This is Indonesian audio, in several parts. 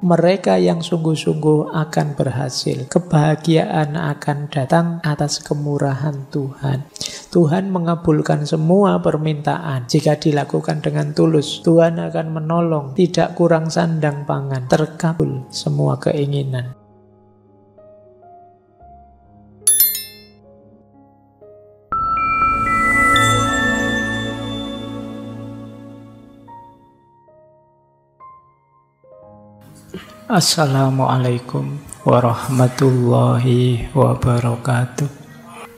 mereka yang sungguh-sungguh akan berhasil. Kebahagiaan akan datang atas kemurahan Tuhan. Tuhan mengabulkan semua permintaan. Jika dilakukan dengan tulus, Tuhan akan menolong. Tidak kurang sandang pangan. Terkabul semua keinginan. Assalamualaikum warahmatullahi wabarakatuh.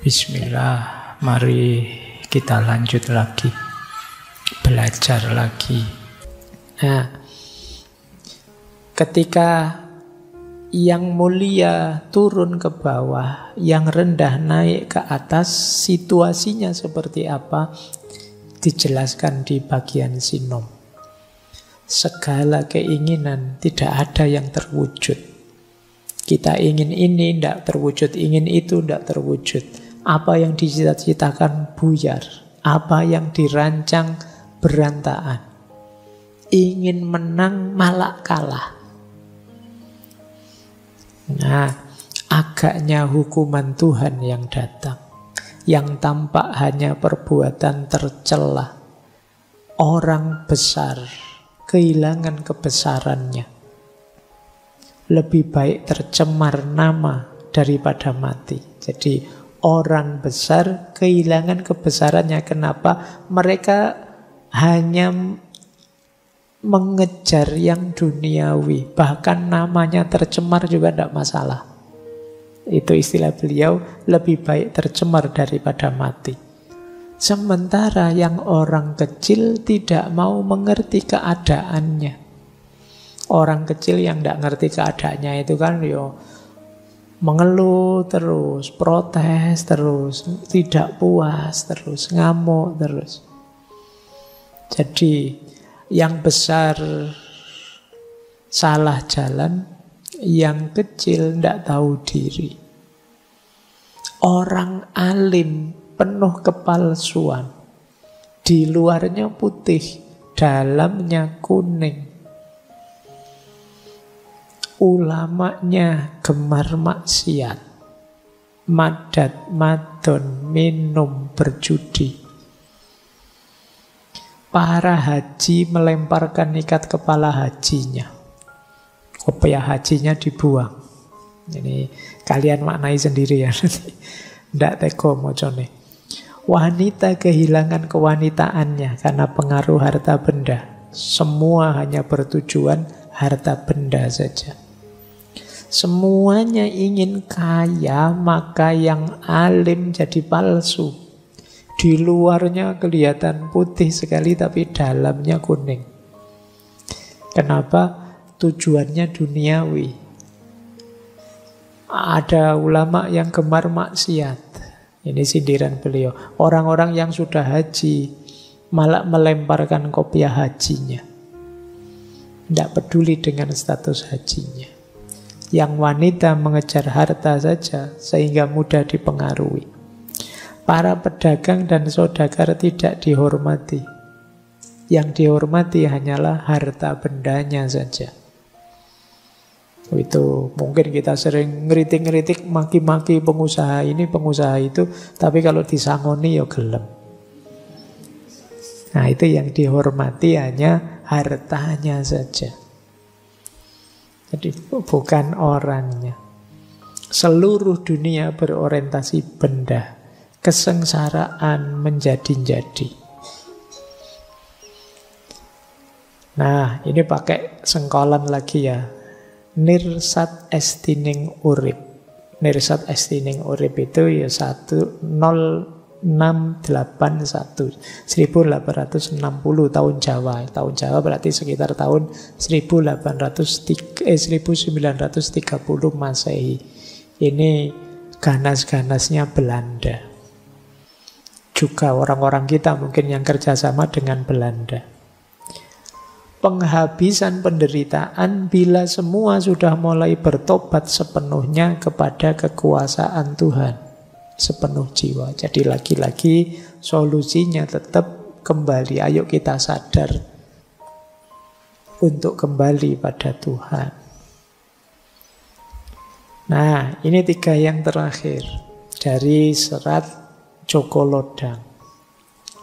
Bismillah, mari kita lanjut lagi, belajar lagi. Nah, ketika yang mulia turun ke bawah, yang rendah naik ke atas, situasinya seperti apa? Dijelaskan di bagian sinom. Segala keinginan tidak ada yang terwujud. Kita ingin ini, tidak terwujud. Ingin itu, tidak terwujud. Apa yang dicita-citakan buyar. Apa yang dirancang berantakan. Ingin menang malah kalah. Nah, agaknya hukuman Tuhan yang datang. Yang tampak hanya perbuatan tercela. Orang besar kehilangan kebesarannya. Lebih baik tercemar nama daripada mati. Jadi orang besar kehilangan kebesarannya. Kenapa? Mereka hanya mengejar yang duniawi. Bahkan namanya tercemar juga tidak masalah. Itu istilah beliau, lebih baik tercemar daripada mati. Sementara yang orang kecil tidak mau mengerti keadaannya. Orang kecil yang tidak ngerti keadaannya itu kan mengeluh terus, protes terus, tidak puas terus, ngamuk terus. Jadi yang besar salah jalan, yang kecil tidak tahu diri. Orang alim penuh kepalsuan. Di luarnya putih, dalamnya kuning. Ulamanya gemar maksiat. Madat, madon, minum, berjudi. Para haji melemparkan ikat kepala hajinya. Kopiah hajinya dibuang. Ini kalian maknai sendiri ya. Tidak teko mocone. Wanita kehilangan kewanitaannya karena pengaruh harta benda. Semua hanya bertujuan harta benda saja. Semuanya ingin kaya, maka yang alim jadi palsu. Di luarnya kelihatan putih sekali, tapi dalamnya kuning. Kenapa? Tujuannya duniawi. Ada ulama yang gemar maksiat. Ini sindiran beliau. Orang-orang yang sudah haji malah melemparkan kopiah hajinya. Tidak peduli dengan status hajinya. Yang wanita mengejar harta saja sehingga mudah dipengaruhi. Para pedagang dan saudagar tidak dihormati. Yang dihormati hanyalah harta bendanya saja. Itu mungkin kita sering ngeritik-ngeritik, maki-maki pengusaha ini, pengusaha itu, tapi kalau disangoni ya gelem. Nah, itu yang dihormati hanya hartanya saja. Jadi bukan orangnya. Seluruh dunia berorientasi benda. Kesengsaraan menjadi-jadi. Nah, ini pakai sengkolan lagi ya. Nirsat estining urip. Nirsat estining urip itu ya 10681 1860 tahun Jawa. Tahun Jawa berarti sekitar tahun 1930 Masehi. Ini ganas-ganasnya Belanda. Juga orang-orang kita mungkin yang kerjasama dengan Belanda. Penghabisan penderitaan bila semua sudah mulai bertobat sepenuhnya kepada kekuasaan Tuhan. Sepenuh jiwa. Jadi lagi-lagi solusinya tetap kembali. Ayo kita sadar untuk kembali pada Tuhan. Nah, ini 3 yang terakhir dari serat Joko Lodang.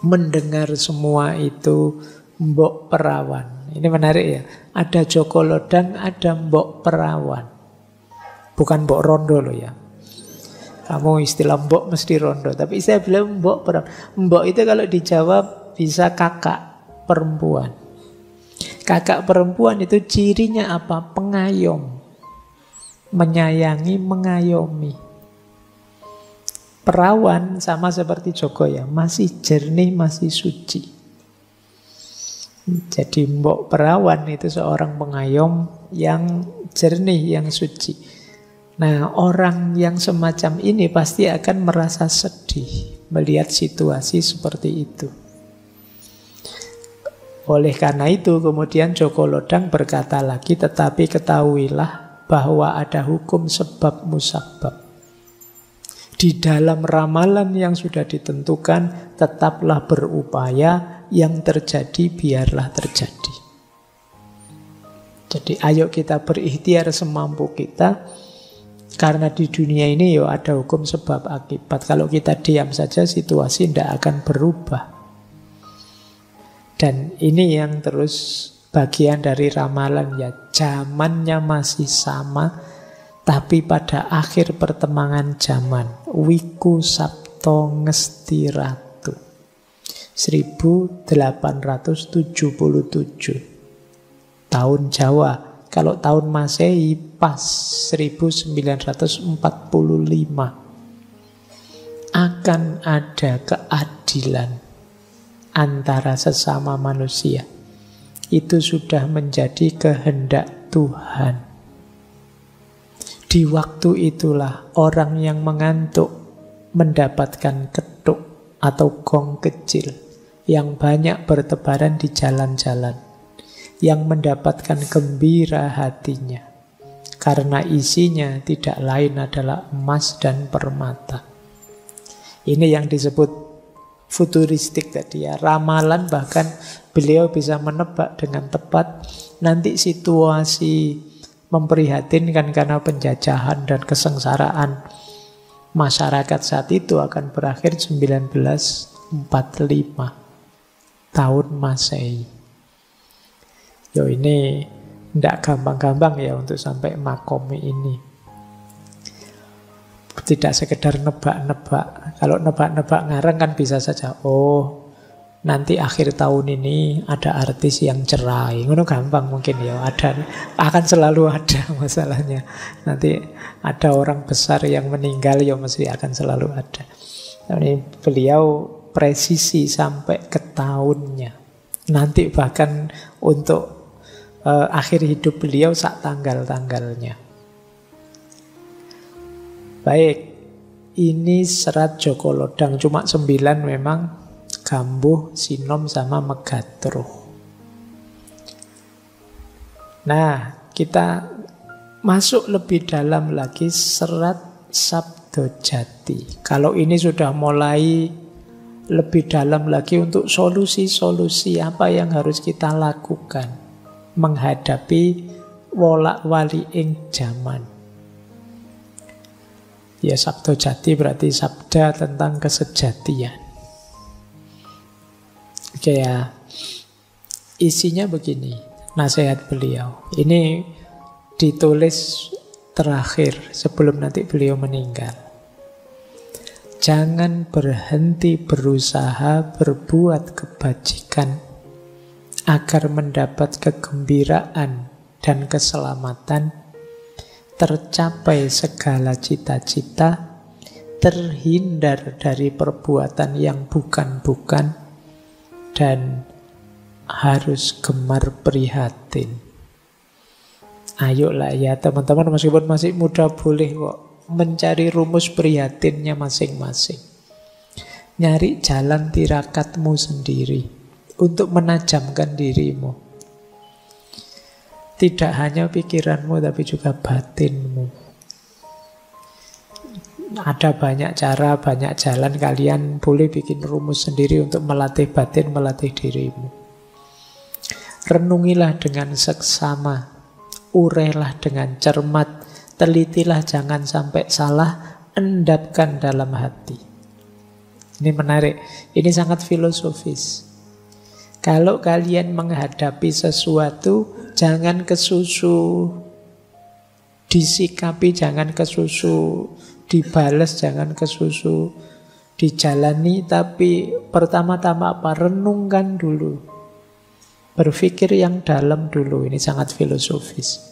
Mendengar semua itu Mbok Perawan. Ini menarik ya. Ada Joko Lodang, ada Mbok Perawan. Bukan Mbok Rondo loh ya. Kamu istilah Mbok mesti Rondo. Tapi saya bilang Mbok Perawan. Mbok itu kalau dijawab bisa kakak perempuan. Kakak perempuan itu cirinya apa? Pengayom. Menyayangi, mengayomi. Perawan sama seperti Joko ya. Masih jernih, masih suci. Jadi Mbok Perawan itu seorang pengayom yang jernih, yang suci. Nah, orang yang semacam ini pasti akan merasa sedih melihat situasi seperti itu. Oleh karena itu kemudian Joko Lodang berkata lagi, tetapi ketahuilah bahwa ada hukum sebab musabab. Di dalam ramalan yang sudah ditentukan, tetaplah berupaya, yang terjadi biarlah terjadi. Jadi ayo kita berikhtiar semampu kita, karena di dunia ini ya ada hukum sebab akibat. Kalau kita diam saja situasi tidak akan berubah. Dan ini yang terus bagian dari ramalan ya. Zamannya masih sama, tapi pada akhir pertemangan zaman, wiku sabto ngesti ratu, 1877 tahun Jawa. Kalau tahun Masehi pas 1945. Akan ada keadilan antara sesama manusia. Itu sudah menjadi kehendak Tuhan. Di waktu itulah orang yang mengantuk mendapatkan ketuk atau gong kecil yang banyak bertebaran di jalan-jalan, yang mendapatkan gembira hatinya karena isinya tidak lain adalah emas dan permata. Ini yang disebut futuristik tadi ya. Ramalan bahkan beliau bisa menebak dengan tepat nanti situasi memprihatinkan karena penjajahan dan kesengsaraan masyarakat saat itu akan berakhir 1945 tahun Masehi. Yo, ini tidak gampang-gampang ya untuk sampai makom ini. Tidak sekedar nebak-nebak. Kalau nebak-nebak ngarang kan bisa saja, oh nanti akhir tahun ini ada artis yang cerai. Ngono gampang mungkin ya, ada, akan selalu ada masalahnya. Nanti ada orang besar yang meninggal ya mesti akan selalu ada. Ini beliau presisi sampai ke tahunnya. Nanti bahkan untuk akhir hidup beliau sak tanggal-tanggalnya. Baik, ini serat Joko Lodang, cuma 9 memang, Gambuh, Sinom, sama Megatruh. Nah, kita masuk lebih dalam lagi serat Sabdojati. Kalau ini sudah mulai lebih dalam lagi untuk solusi-solusi apa yang harus kita lakukan menghadapi wolak-wali ing jaman. Ya, Sabdojati berarti sabda tentang kesejatian. Oke ya, isinya begini, nasihat beliau. Ini ditulis terakhir sebelum nanti beliau meninggal. Jangan berhenti berusaha berbuat kebajikan agar mendapat kegembiraan dan keselamatan, tercapai segala cita-cita, terhindar dari perbuatan yang bukan-bukan, dan harus gemar prihatin. Ayolah ya teman-teman, meskipun masih muda boleh kok mencari rumus prihatinnya masing-masing. Nyari jalan tirakatmu sendiri untuk menajamkan dirimu. Tidak hanya pikiranmu tapi juga batinmu. Ada banyak cara, banyak jalan. Kalian boleh bikin rumus sendiri untuk melatih batin, melatih dirimu. Renungilah dengan seksama, urailah dengan cermat Telitilah jangan sampai salah, endapkan dalam hati. Ini menarik, ini sangat filosofis. Kalau kalian menghadapi sesuatu, jangan kesusu disikapi, jangan kesusu dibales, jangan kesusu dijalani, tapi pertama-tama apa? Renungkan dulu. Berpikir yang dalam dulu, ini sangat filosofis.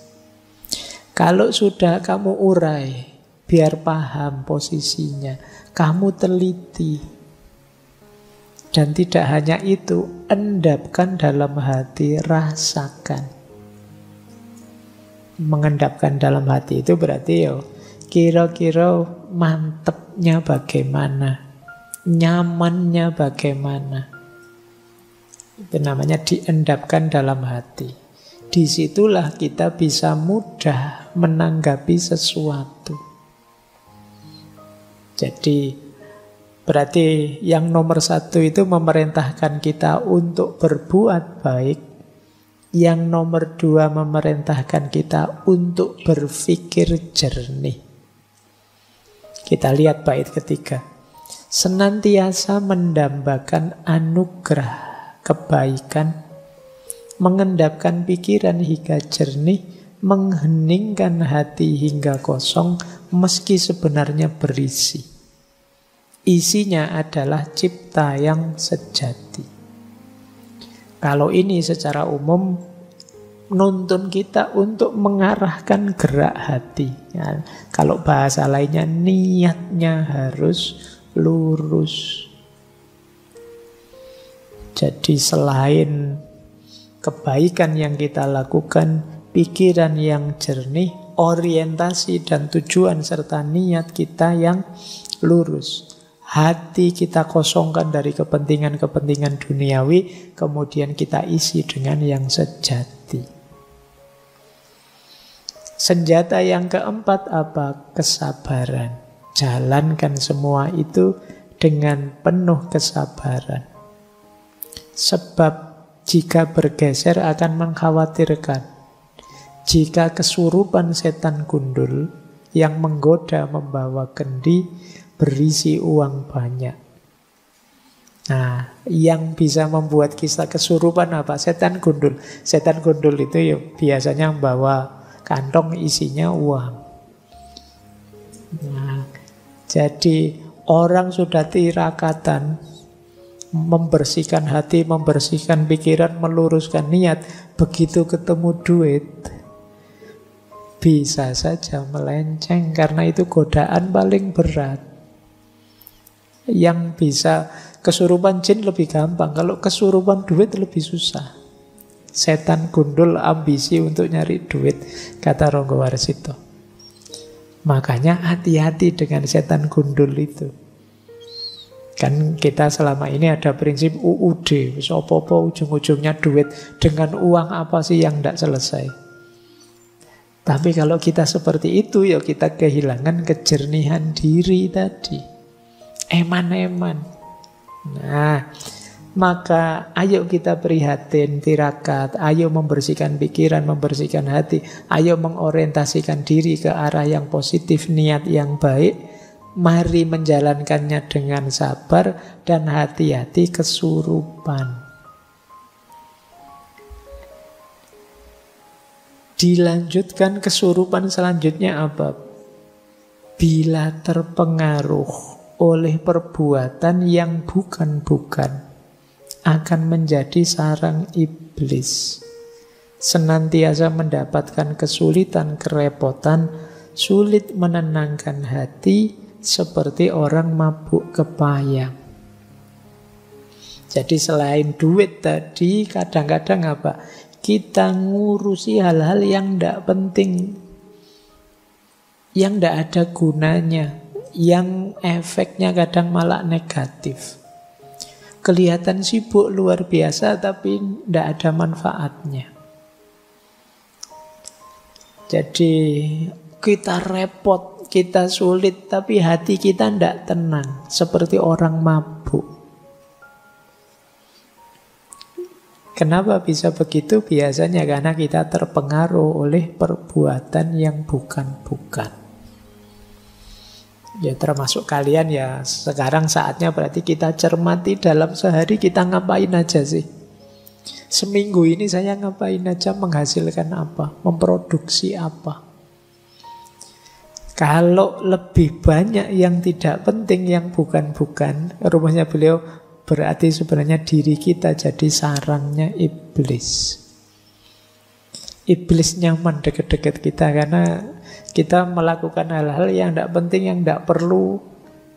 Kalau sudah kamu urai, biar paham posisinya, kamu teliti. Dan tidak hanya itu, endapkan dalam hati, rasakan. Mengendapkan dalam hati itu berarti kira-kira mantepnya bagaimana, nyamannya bagaimana. Itu namanya diendapkan dalam hati. Disitulah kita bisa mudah menanggapi sesuatu. Jadi berarti yang nomor satu itu memerintahkan kita untuk berbuat baik. Yang nomor dua memerintahkan kita untuk berpikir jernih. Kita lihat bait ketiga. Senantiasa mendambakan anugerah kebaikan, mengendapkan pikiran hingga jernih, mengheningkan hati hingga kosong, meski sebenarnya berisi. Isinya adalah cipta yang sejati. Kalau ini secara umum nuntun kita untuk mengarahkan gerak hati. Ya, kalau bahasa lainnya niatnya harus lurus. Jadi selain kebaikan yang kita lakukan, pikiran yang jernih, orientasi dan tujuan serta niat kita yang lurus. Hati kita kosongkan dari kepentingan-kepentingan duniawi, kemudian kita isi dengan yang sejati. Senjata yang keempat apa? Kesabaran. Jalankan semua itu dengan penuh kesabaran. Sebab jika bergeser akan mengkhawatirkan. Jika kesurupan setan gundul yang menggoda membawa kendi berisi uang banyak. Nah, yang bisa membuat kita kesurupan apa? Setan gundul. Setan gundul itu biasanya membawa kantong isinya uang. Nah, jadi orang sudah tirakatan membersihkan hati, membersihkan pikiran, meluruskan niat. Begitu ketemu duit, bisa saja melenceng karena itu godaan paling berat. Yang bisa kesurupan jin lebih gampang, kalau kesurupan duit lebih susah. Setan gundul ambisi untuk nyari duit, kata Ronggo Warsito. Makanya hati-hati dengan setan gundul itu. Kan kita selama ini ada prinsip UUD, apa-apa ujung-ujungnya duit. Dengan uang apa sih yang tidak selesai? Tapi kalau kita seperti itu, ya kita kehilangan kejernihan diri tadi. Eman-eman. Nah, maka ayo kita prihatin, tirakat, ayo membersihkan pikiran, membersihkan hati, ayo mengorientasikan diri ke arah yang positif, niat yang baik. Mari menjalankannya dengan sabar dan hati-hati kesurupan. Dilanjutkan kesurupan selanjutnya apa? Bila terpengaruh oleh perbuatan yang bukan-bukan, akan menjadi sarang iblis. Senantiasa mendapatkan kesulitan, kerepotan, sulit menenangkan hati, seperti orang mabuk kepayang. Jadi selain duit tadi, kadang-kadang apa? Kita ngurusi hal-hal yang tidak penting, yang tidak ada gunanya, yang efeknya kadang malah negatif. Kelihatan sibuk luar biasa tapi tidak ada manfaatnya. Jadi kita repot, kita sulit, tapi hati kita tidak tenang, seperti orang mabuk. Kenapa bisa begitu? Biasanya karena kita terpengaruh oleh perbuatan yang bukan-bukan. Ya termasuk kalian ya, sekarang saatnya berarti kita cermati dalam sehari kita ngapain aja sih. Seminggu ini saya ngapain aja, menghasilkan apa, memproduksi apa. Kalau lebih banyak yang tidak penting, yang bukan-bukan, rumusnya beliau, berarti sebenarnya diri kita jadi sarangnya iblis. Iblis nyaman deket-deket kita karena kita melakukan hal-hal yang tidak penting, yang tidak perlu.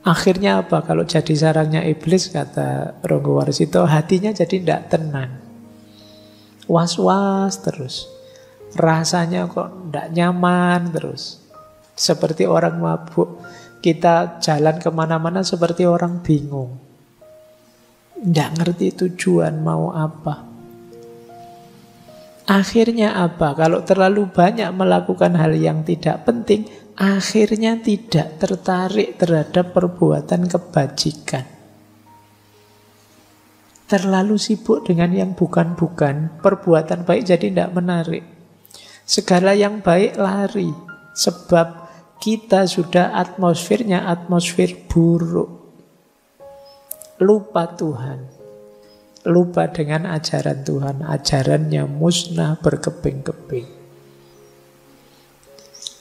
Akhirnya apa? Kalau jadi sarangnya iblis, kata Ronggo Warsito, hatinya jadi tidak tenang. Was-was terus. Rasanya kok tidak nyaman terus. Seperti orang mabuk. Kita jalan kemana-mana seperti orang bingung. Tidak ngerti tujuan mau apa. Akhirnya apa? Kalau terlalu banyak melakukan hal yang tidak penting, akhirnya tidak tertarik terhadap perbuatan kebajikan. Terlalu sibuk dengan yang bukan-bukan, perbuatan baik jadi tidak menarik. Segala yang baik lari, sebab kita sudah atmosfernya atmosfer buruk. Lupa Tuhan. Lupa dengan ajaran Tuhan. Ajarannya musnah berkeping-keping.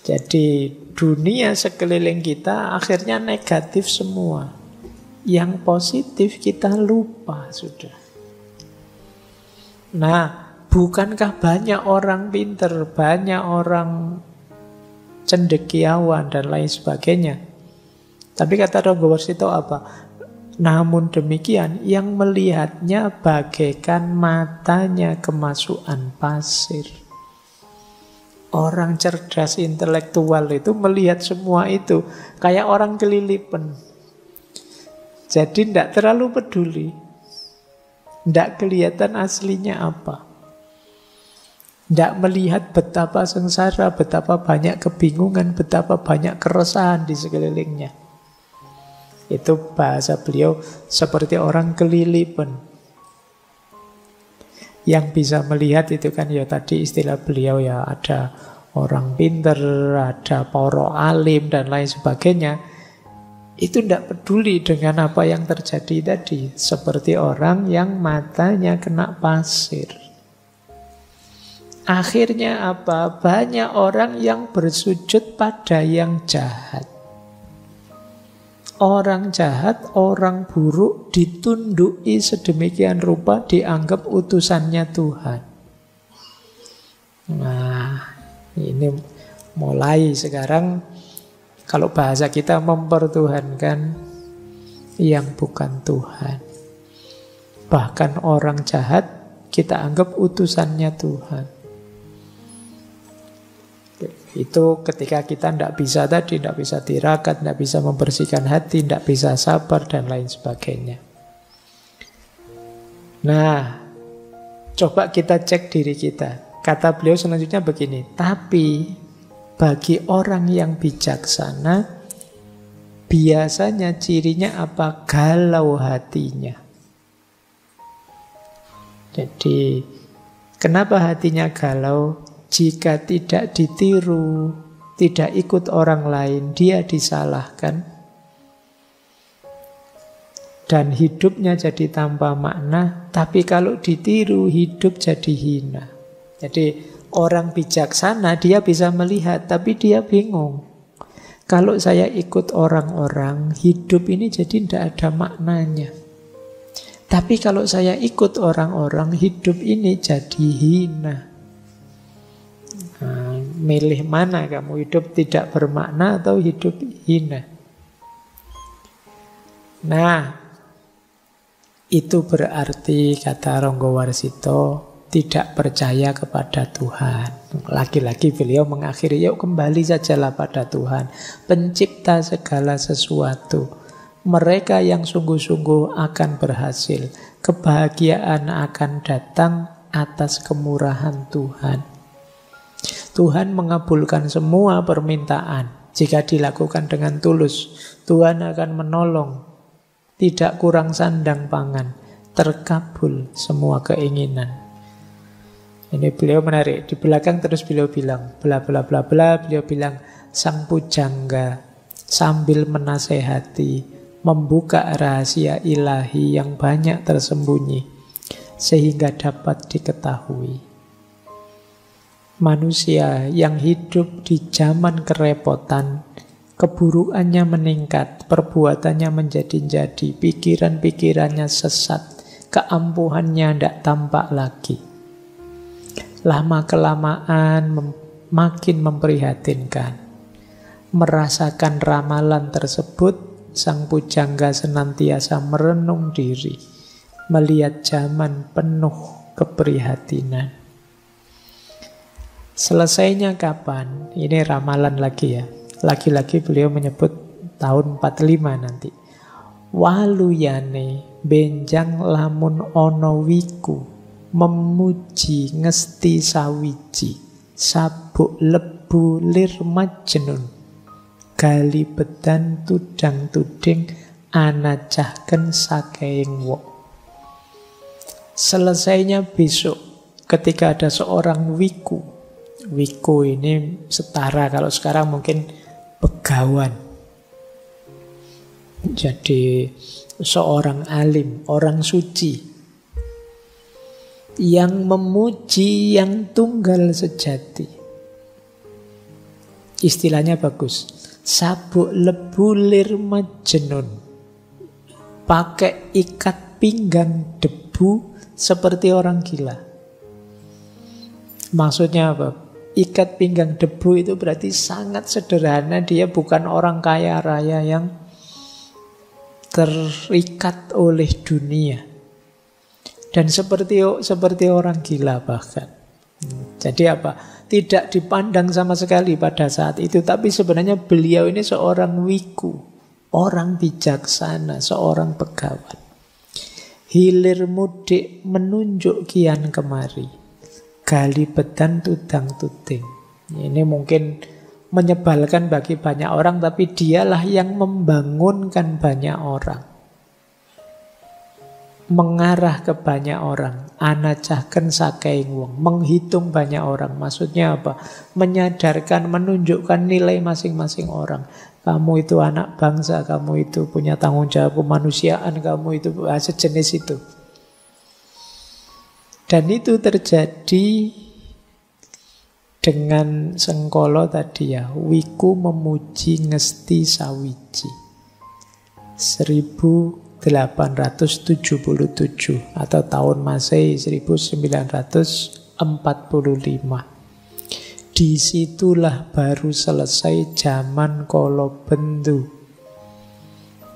Jadi dunia sekeliling kita akhirnya negatif semua. Yang positif kita lupa sudah. Nah, bukankah banyak orang pinter, banyak orang cendekiawan dan lain sebagainya. Tapi kata Ronggo Warsito apa? Namun demikian, yang melihatnya bagaikan matanya kemasukan pasir. Orang cerdas intelektual itu melihat semua itu kayak orang kelilipan. Jadi tidak terlalu peduli. Tidak kelihatan aslinya apa. Tidak melihat betapa sengsara, betapa banyak kebingungan, betapa banyak keresahan di sekelilingnya. Itu bahasa beliau seperti orang kelilipan. Yang bisa melihat itu kan ya tadi istilah beliau ya, ada orang pinter, ada para alim dan lain sebagainya. Itu tidak peduli dengan apa yang terjadi tadi. Seperti orang yang matanya kena pasir. Akhirnya apa? Banyak orang yang bersujud pada yang jahat. Orang jahat, orang buruk ditunduki sedemikian rupa, dianggap utusannya Tuhan. Nah, ini mulai sekarang kalau bahasa kita mempertuhankan yang bukan Tuhan. Bahkan orang jahat kita anggap utusannya Tuhan. Itu ketika kita tidak bisa tadi, tidak bisa tirakat, tidak bisa membersihkan hati, tidak bisa sabar dan lain sebagainya. Nah, coba kita cek diri kita. Kata beliau selanjutnya begini, tapi bagi orang yang bijaksana, biasanya cirinya apa? Galau hatinya. Jadi, kenapa hatinya galau? Jika tidak ditiru, tidak ikut orang lain, dia disalahkan. Dan hidupnya jadi tanpa makna. Tapi kalau ditiru, hidup jadi hina. Jadi orang bijaksana dia bisa melihat, tapi dia bingung. Kalau saya ikut orang-orang, hidup ini jadi tidak ada maknanya. Tapi kalau saya ikut orang-orang, hidup ini jadi hina. Nah, milih mana kamu, hidup tidak bermakna atau hidup hina? Nah, itu berarti kata Ronggo Warsito tidak percaya kepada Tuhan. Lagi-lagi beliau mengakhiri, yuk kembali sajalah pada Tuhan, pencipta segala sesuatu. Mereka yang sungguh-sungguh akan berhasil. Kebahagiaan akan datang atas kemurahan Tuhan. Tuhan mengabulkan semua permintaan jika dilakukan dengan tulus. Tuhan akan menolong, tidak kurang sandang pangan, terkabul semua keinginan. Ini beliau menarik. Di belakang terus beliau bilang, bla bla bla bla, beliau bilang, sang pujangga sambil menasehati, membuka rahasia ilahi yang banyak tersembunyi, sehingga dapat diketahui. Manusia yang hidup di zaman kerepotan, keburukannya meningkat, perbuatannya menjadi-jadi, pikiran-pikirannya sesat, keampuhannya tidak tampak lagi. Lama-kelamaan makin memprihatinkan. Merasakan ramalan tersebut, sang pujangga senantiasa merenung diri, melihat zaman penuh keprihatinan. Selesainya kapan? Ini ramalan lagi ya. Lagi-lagi beliau menyebut tahun 45 nanti. Waluyane benjang lamun ono wiku, memuji ngesti sawiji, sabuk lebu lir majnun, gali bedan tudang tuding, anacahken sakeing wong. Selesainya besok ketika ada seorang wiku. Wiku ini setara kalau sekarang mungkin begawan. Jadi seorang alim, orang suci yang memuji yang tunggal sejati. Istilahnya bagus. Sabuk lebu lir majnun. Pakai ikat pinggang debu seperti orang gila. Maksudnya apa? Ikat pinggang debu itu berarti sangat sederhana. Dia bukan orang kaya raya yang terikat oleh dunia. Dan seperti orang gila bahkan. Jadi apa? Tidak dipandang sama sekali pada saat itu. Tapi sebenarnya beliau ini seorang wiku, orang bijaksana, seorang pegawan. Hilir mudik menunjuk kian kemari, gali bedan tudang tuding. Ini mungkin menyebalkan bagi banyak orang, tapi dialah yang membangunkan banyak orang, mengarah ke banyak orang. Anacahken sakeing wong, menghitung banyak orang. Maksudnya apa? Menyadarkan, menunjukkan nilai masing-masing orang. Kamu itu anak bangsa, kamu itu punya tanggung jawab kemanusiaan, kamu itu sejenis itu. Dan itu terjadi dengan Sengkolo tadi ya. Wiku memuji ngesti sawiji 1877 atau tahun Masehi 1945. Disitulah baru selesai zaman Kolo Bendu.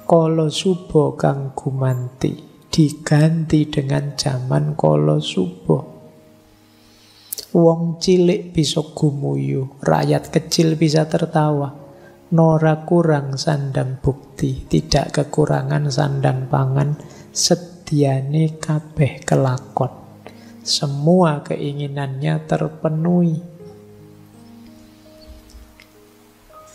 Kolo Subo kang gumanti diganti dengan zaman Kolo Subo. Wong cilik bisa gumuyu, rakyat kecil bisa tertawa. Nora kurang sandang bukti, tidak kekurangan sandang pangan, sediane kabeh kelakon. Semua keinginannya terpenuhi.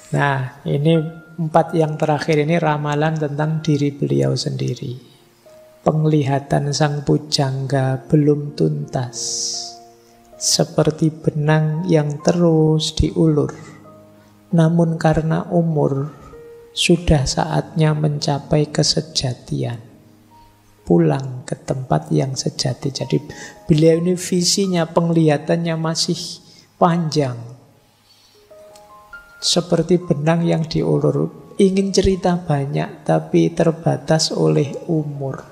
Nah, ini 4 yang terakhir ini ramalan tentang diri beliau sendiri. Penglihatan sang pujangga belum tuntas, seperti benang yang terus diulur. Namun karena umur, sudah saatnya mencapai kesejatian. Pulang ke tempat yang sejati. Jadi beliau ini visinya, penglihatannya masih panjang. Seperti benang yang diulur. Ingin cerita banyak, tapi terbatas oleh umur.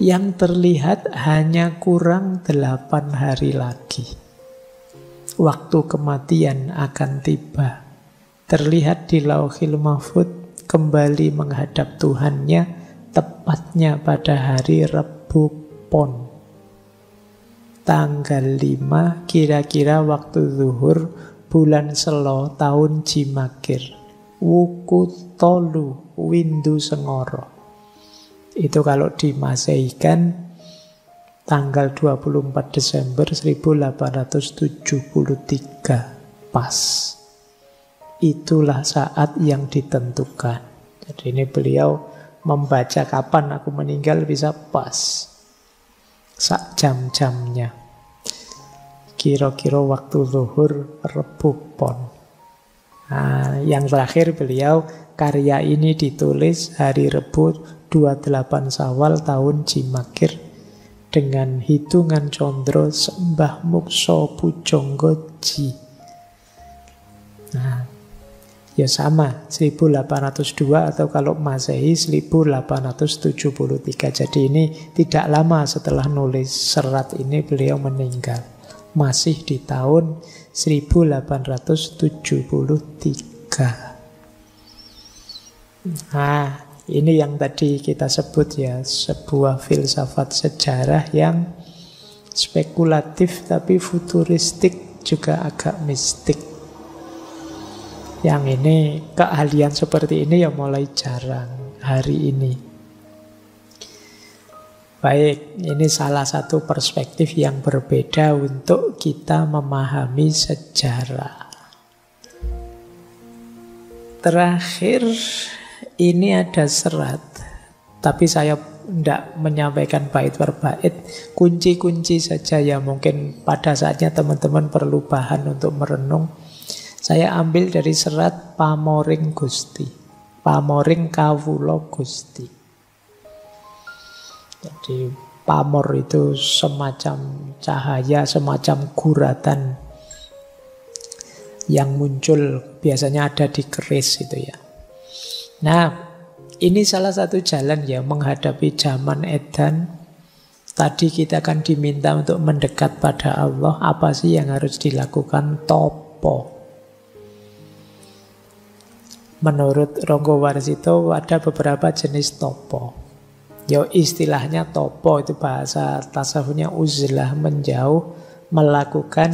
Yang terlihat hanya kurang 8 hari lagi. Waktu kematian akan tiba. Terlihat di Lauhil Mahfud kembali menghadap Tuhannya, tepatnya pada hari Rebu Pon. Tanggal 5 kira-kira waktu zuhur bulan Selo tahun Jimakir. Wuku tolu windu sengoro. Itu kalau dimasehikan tanggal 24 Desember 1873 pas. Itulah saat yang ditentukan. Jadi ini beliau membaca kapan aku meninggal bisa pas. Sak jam-jamnya. kira-kira waktu zuhur Rebu Pon. Nah, yang terakhir beliau karya ini ditulis hari Rebu 28 Syawal tahun Jimakir dengan hitungan condro Sembah Mukso Pujonggoji. Nah, ya sama, 1802 atau kalau Masehi 1873. Jadi ini tidak lama setelah nulis serat ini beliau meninggal. Masih di tahun 1873. Nah, ini yang tadi kita sebut ya, sebuah filsafat sejarah yang spekulatif tapi futuristik, juga agak mistik. Yang ini, keahlian seperti ini ya mulai jarang hari ini. Baik, ini salah satu perspektif yang berbeda untuk kita memahami sejarah. Terakhir, ini ada serat, tapi saya tidak menyampaikan bait per bait, kunci-kunci saja ya, mungkin pada saatnya teman-teman perlu bahan untuk merenung. Saya ambil dari serat Pamoring Gusti, Pamoring Kawula Gusti. Jadi pamor itu semacam cahaya, semacam guratan yang muncul biasanya ada di keris itu ya. Nah, ini salah satu jalan ya menghadapi zaman edan. Tadi kita akan diminta untuk mendekat pada Allah. Apa sih yang harus dilakukan? Topo. Menurut Ronggo Warsito ada beberapa jenis topo. Ya istilahnya topo itu bahasa tasawufnya uzlah, menjauh, melakukan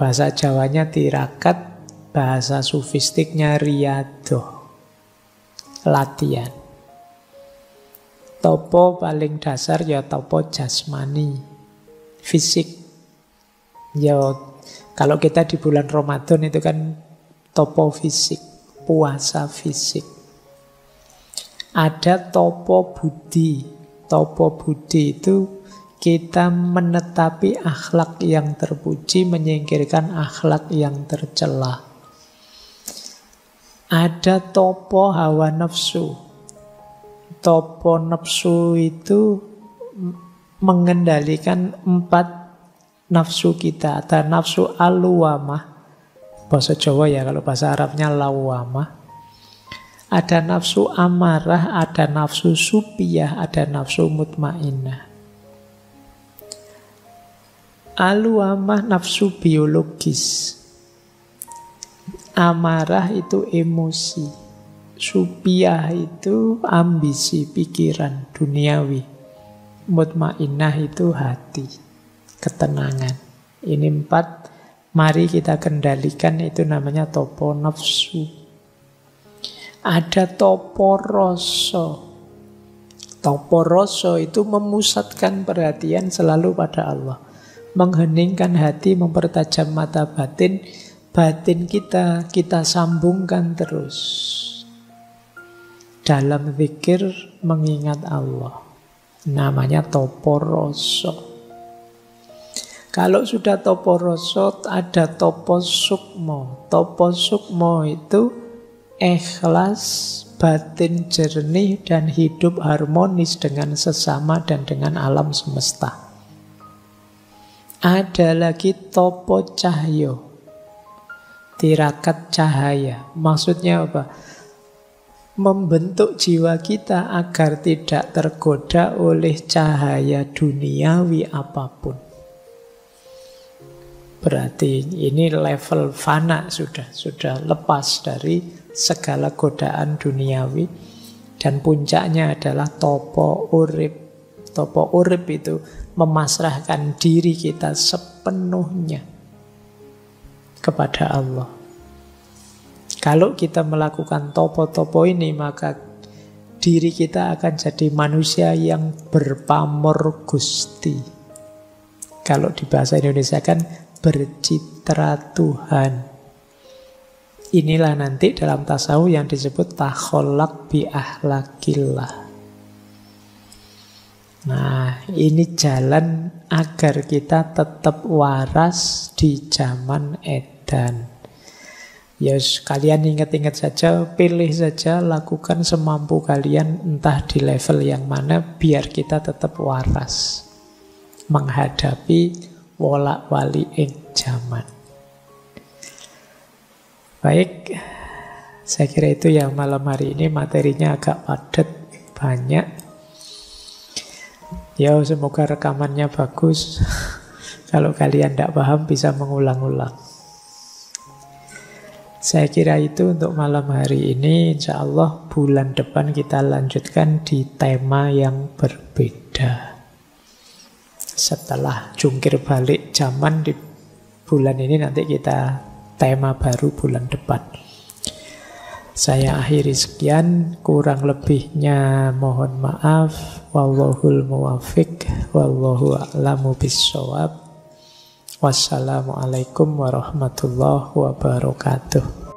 bahasa Jawanya tirakat, bahasa sufistiknya riadoh, latihan. Topo paling dasar ya topo jasmani, fisik. Ya kalau kita di bulan Ramadan itu kan topo fisik, puasa fisik. Ada topo budi. Topo budi itu kita menetapi akhlak yang terpuji, menyingkirkan akhlak yang tercela. Ada topo hawa nafsu. Topo nafsu itu mengendalikan 4 nafsu kita. Ada nafsu al-luwamah, bahasa Jawa ya, kalau bahasa Arabnya lawamah. Ada nafsu amarah, ada nafsu supiyah, ada nafsu mutmainnah. Al-luwamah nafsu biologis. Amarah itu emosi. Supiyah itu ambisi, pikiran, duniawi. Mutmainnah itu hati, ketenangan. Ini 4, mari kita kendalikan, itu namanya topo nafsu. Ada topo rasa. Topo rasa itu memusatkan perhatian selalu pada Allah. Mengheningkan hati, mempertajam mata batin. Batin kita sambungkan terus dalam zikir mengingat Allah. Namanya topo rasa. Kalau sudah topo rasa, ada topo sukmo. Topo sukmo itu ikhlas, batin jernih, dan hidup harmonis dengan sesama dan dengan alam semesta. Ada lagi topo cahyo, tirakat cahaya. Maksudnya apa? Membentuk jiwa kita agar tidak tergoda oleh cahaya duniawi apapun. Berarti ini level fana sudah lepas dari segala godaan duniawi, dan puncaknya adalah topo urip. Topo urip itu memasrahkan diri kita sepenuhnya kepada Allah. Kalau kita melakukan topo-topo ini, maka diri kita akan jadi manusia yang berpamor Gusti. Kalau di bahasa Indonesia kan bercitra Tuhan. Inilah nanti dalam tasawuf yang disebut takholak bi ahlakillah. Nah, ini jalan agar kita tetap waras di zaman edan. Ya, kalian ingat-ingat saja, pilih saja, lakukan semampu kalian, entah di level yang mana, biar kita tetap waras menghadapi wolak-walik zaman. Baik, saya kira itu ya malam hari ini. Materinya agak padat, banyak. Ya, semoga rekamannya bagus. Kalau kalian tidak paham bisa mengulang-ulang. Saya kira itu untuk malam hari ini. Insya Allah bulan depan kita lanjutkan di tema yang berbeda. Setelah jungkir balik zaman di bulan ini, nanti kita tema baru bulan depan. Saya akhiri sekian, kurang lebihnya mohon maaf. Wallahul muwaffiq, wallahu a'lamu bissawab. Wassalamualaikum warahmatullahi wabarakatuh.